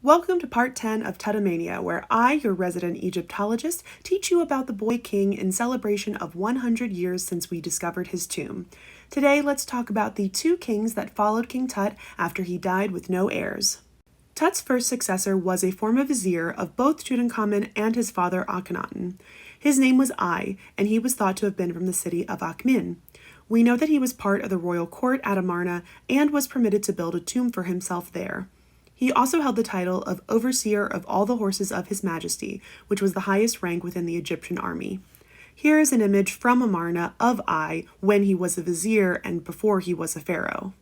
Welcome to part 10 of Tutamania, where I, your resident Egyptologist, teach you about the boy king in celebration of 100 years since we discovered his tomb. Today, let's talk about the two kings that followed King Tut after he died with no heirs. Tut's first successor was a former vizier of both Tutankhamun and his father Akhenaten. His name was Ai, and he was thought to have been from the city of Akhmin. We know that he was part of the royal court at Amarna and was permitted to build a tomb for himself there. He also held the title of Overseer of all the horses of His Majesty, which was the highest rank within the Egyptian army. Here is an image from Amarna of Ai when he was a vizier and before he was a pharaoh.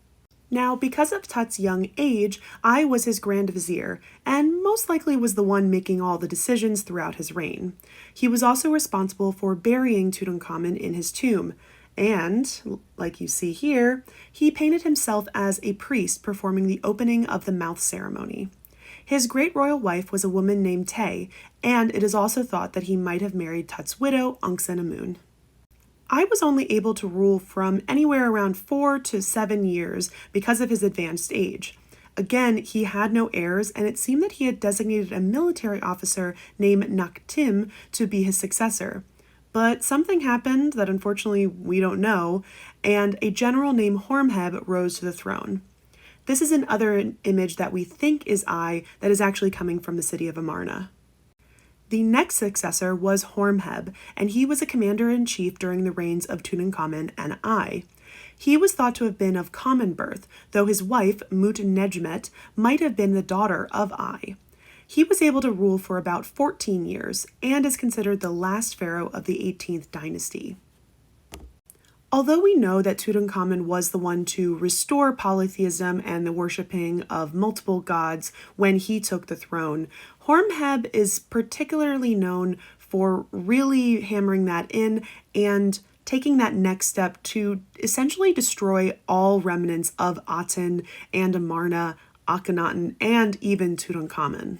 Now, because of Tut's young age, Ai was his grand vizier, and most likely was the one making all the decisions throughout his reign. He was also responsible for burying Tutankhamun in his tomb, and, like you see here, he painted himself as a priest performing the opening of the mouth ceremony. His great royal wife was a woman named Tay, and it is also thought that he might have married Tut's widow, Anck-se-namun. Ai was only able to rule from anywhere around 4 to 7 years because of his advanced age. Again, he had no heirs, and it seemed that he had designated a military officer named Nakht-Tim to be his successor. But something happened that unfortunately we don't know, and a general named Horemheb rose to the throne. This is another image that we think is Ai that is actually coming from the city of Amarna. The next successor was Horemheb, and he was a commander-in-chief during the reigns of Tutankhamun and Ai. He was thought to have been of common birth, though his wife, Mut-Nejmet, might have been the daughter of Ai. He was able to rule for about 14 years and is considered the last pharaoh of the 18th dynasty. Although we know that Tutankhamun was the one to restore polytheism and the worshipping of multiple gods when he took the throne, Horemheb is particularly known for really hammering that in and taking that next step to essentially destroy all remnants of Aten and Amarna, Akhenaten, and even Tutankhamun.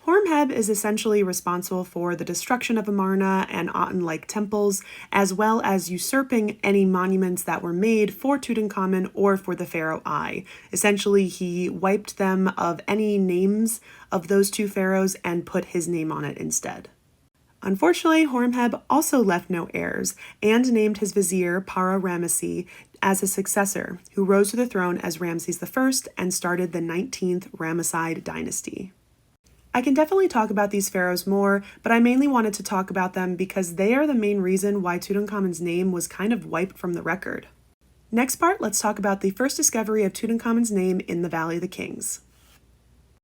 Horemheb is essentially responsible for the destruction of Amarna and Aten-like temples, as well as usurping any monuments that were made for Tutankhamun or for the pharaoh Ai. Essentially, he wiped them of any names of those two pharaohs and put his name on it instead. Unfortunately, Horemheb also left no heirs and named his vizier Para-Ramesses as his successor, who rose to the throne as Ramses I and started the 19th Ramesside dynasty. I can definitely talk about these pharaohs more, but I mainly wanted to talk about them because they are the main reason why Tutankhamun's name was kind of wiped from the record. Next part, let's talk about the first discovery of Tutankhamun's name in the Valley of the Kings.